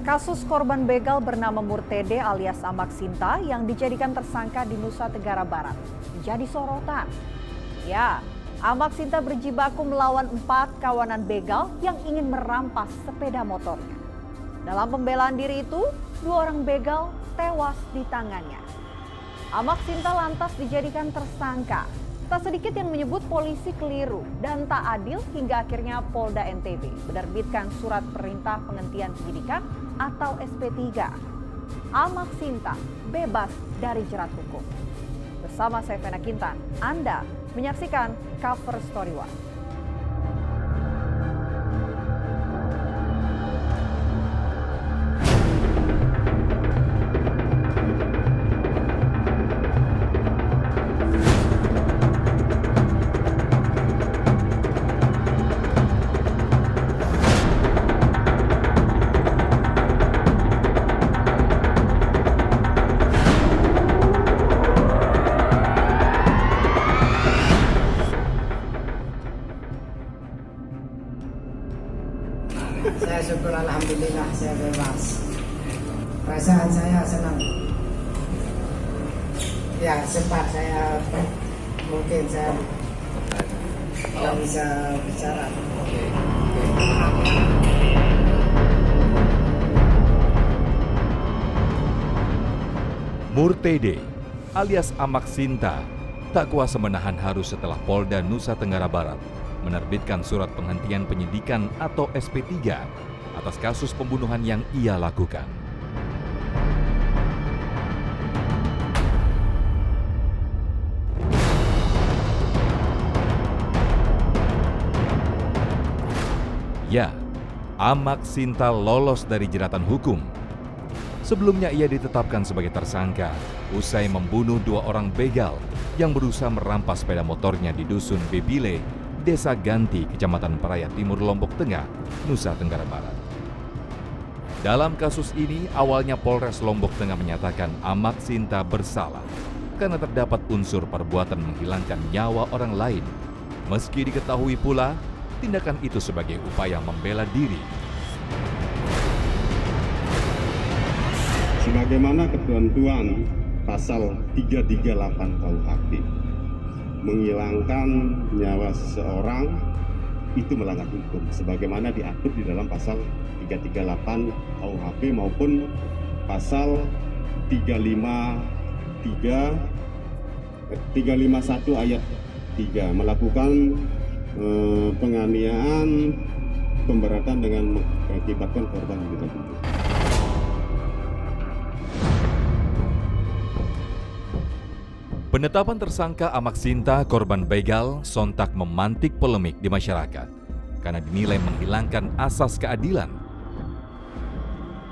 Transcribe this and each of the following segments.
Kasus korban begal bernama Murtede alias Amak Sinta yang dijadikan tersangka di Nusa Tenggara Barat menjadi sorotan. Ya, Amak Sinta berjibaku melawan 4 kawanan begal yang ingin merampas sepeda motornya. Dalam pembelaan diri itu, 2 orang begal tewas di tangannya. Amak Sinta lantas dijadikan tersangka. Tak sedikit yang menyebut polisi keliru dan tak adil hingga akhirnya Polda NTB menerbitkan surat perintah penghentian penyidikan atau SP3. Amak Sinta bebas dari jerat hukum. Bersama saya Vena Kintan, Anda menyaksikan Cover Story One. Saya syukur alhamdulillah saya bebas. Perasaan saya senang. Ya sempat saya mungkin saya nggak bisa bicara. Murtede alias Amak Sinta tak kuasa menahan haru setelah Polda Nusa Tenggara Barat menerbitkan surat penghentian penyidikan atau SP3 atas kasus pembunuhan yang ia lakukan. Ya, Amak Sinta lolos dari jeratan hukum. Sebelumnya ia ditetapkan sebagai tersangka usai membunuh 2 orang begal yang berusaha merampas sepeda motornya di Dusun Bebile, Desa Ganti, Kecamatan Peraya Timur, Lombok Tengah, Nusa Tenggara Barat. Dalam kasus ini, awalnya Polres Lombok Tengah menyatakan Amak Sinta bersalah karena terdapat unsur perbuatan menghilangkan nyawa orang lain. Meski diketahui pula, tindakan itu sebagai upaya membela diri. Sebagaimana ketentuan pasal 338 KUHP, menghilangkan nyawa seseorang itu melanggar hukum sebagaimana diatur di dalam pasal 338 KUHP maupun pasal 351 ayat 3 melakukan penganiayaan pemberatan dengan mengakibatkan korban menderita bunuh. Penetapan tersangka Amak Sinta korban begal sontak memantik polemik di masyarakat karena dinilai menghilangkan asas keadilan.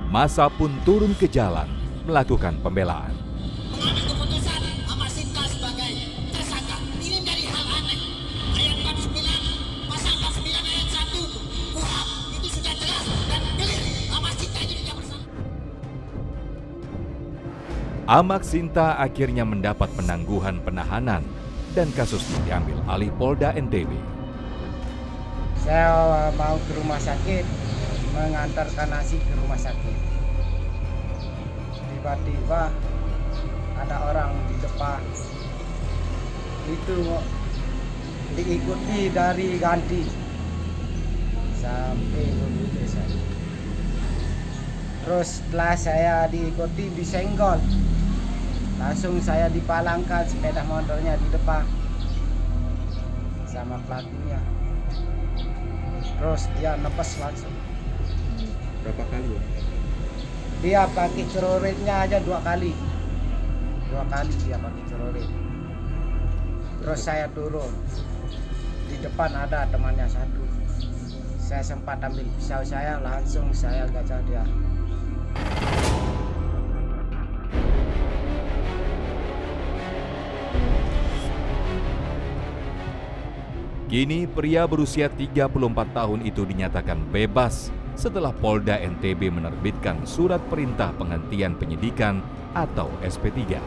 Massa pun turun ke jalan melakukan pembelaan. Mengambil keputusan Amak Sinta sebagai tersangka ini dari hal aneh. Ayat 49 pasal 49 ayat 1 KUHP itu sudah jelas dan clear. Amak Sinta itu tidak bersalah. Amak Sinta akhirnya mendapat penangguhan penahanan dan kasusnya diambil alih Polda NTB. Saya mau ke rumah sakit, mengantarkan nasi ke rumah sakit. Tiba-tiba ada orang di depan. Itu diikuti dari Ganti sampai ke desa. Terus setelah saya diikuti disenggol. Langsung saya dipalangkan sepeda motornya di depan sama pelakunya. Terus dia nepes langsung. Berapa kali ya? Dia pakai celuritnya aja 2 kali. 2 kali dia pakai celurit. Terus saya turun. Di depan ada temannya satu. Saya sempat ambil pisau saya, langsung saya gajah dia. Kini pria berusia 34 tahun itu dinyatakan bebas setelah Polda NTB menerbitkan surat perintah penghentian penyidikan atau SP3.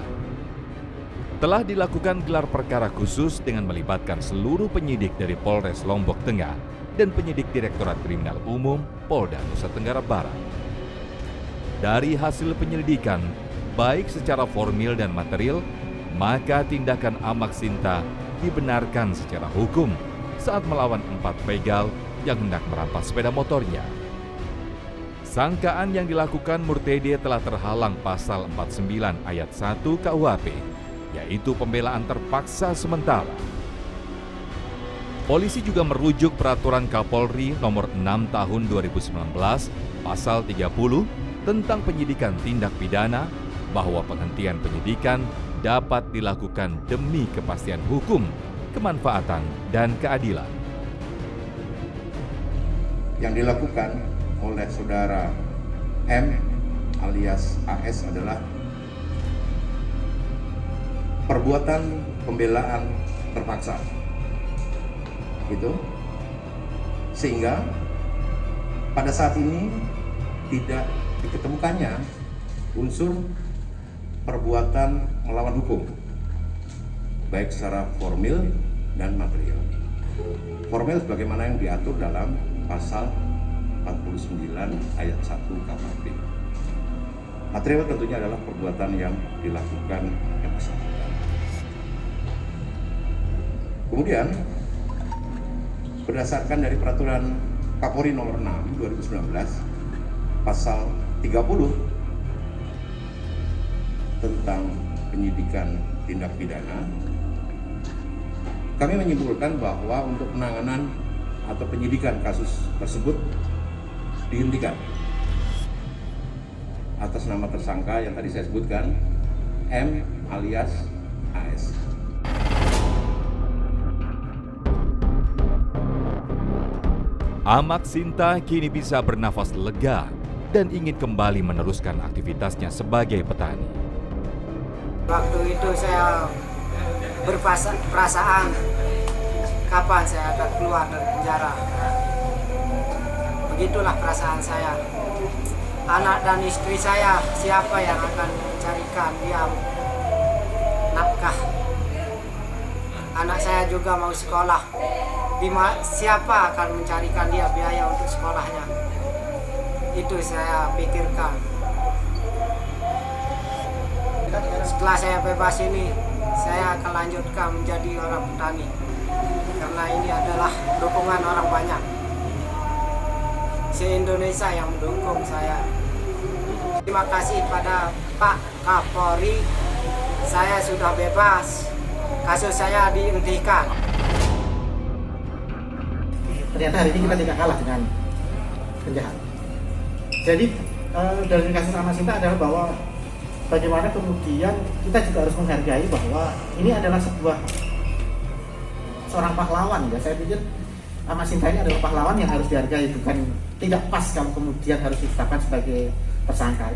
Telah dilakukan gelar perkara khusus dengan melibatkan seluruh penyidik dari Polres Lombok Tengah dan penyidik Direktorat Kriminal Umum Polda Nusa Tenggara Barat. Dari hasil penyelidikan, baik secara formil dan material, maka tindakan Amak Sinta dibenarkan secara hukum saat melawan 4 begal yang hendak merampas sepeda motornya. Sangkaan yang dilakukan Murtede telah terhalang pasal 49 ayat 1 KUHP, yaitu pembelaan terpaksa sementara. Polisi juga merujuk peraturan Kapolri nomor 6 tahun 2019 pasal 30 tentang penyidikan tindak pidana bahwa penghentian penyidikan dapat dilakukan demi kepastian hukum, kemanfaatan, dan keadilan. Yang dilakukan oleh saudara M alias AS adalah perbuatan pembelaan terpaksa. Gitu. Sehingga pada saat ini tidak diketemukannya unsur perbuatan melawan hukum, baik secara formil dan material. Formil sebagaimana yang diatur dalam pasal 49 ayat 1 KUHP. Material tentunya adalah perbuatan yang dilakukan yang bersangkutan. Kemudian, berdasarkan dari peraturan Kapolri nomor 6 2019 pasal 30 tentang penyidikan tindak pidana, kami menyimpulkan bahwa untuk penanganan atau penyidikan kasus tersebut dihentikan atas nama tersangka yang tadi saya sebutkan, M alias AS. Amak Sinta kini bisa bernafas lega dan ingin kembali meneruskan aktivitasnya sebagai petani. Waktu itu saya berperasaan kapan saya akan keluar dari penjara. Begitulah perasaan saya. Anak dan istri saya, siapa yang akan mencarikan dia nafkah? Anak saya juga mau sekolah. Siapa akan mencarikan dia biaya untuk sekolahnya? Itu saya pikirkan. Setelah saya bebas ini, saya akan lanjutkan menjadi orang petani. Karena ini adalah dukungan orang banyak. Se-Indonesia yang mendukung saya. Terima kasih pada Pak Kapolri, saya sudah bebas. Kasus saya dihentikan. Ternyata hari ini kita tidak kalah dengan penjahat. Jadi dari kasus Amak Sinta adalah bahwa bagaimana kemudian kita juga harus menghargai bahwa ini adalah seorang pahlawan ya. Saya pikir Amak Sinta ini adalah pahlawan yang harus dihargai, bukan tidak pas kalau kemudian harus ditetapkan sebagai tersangka.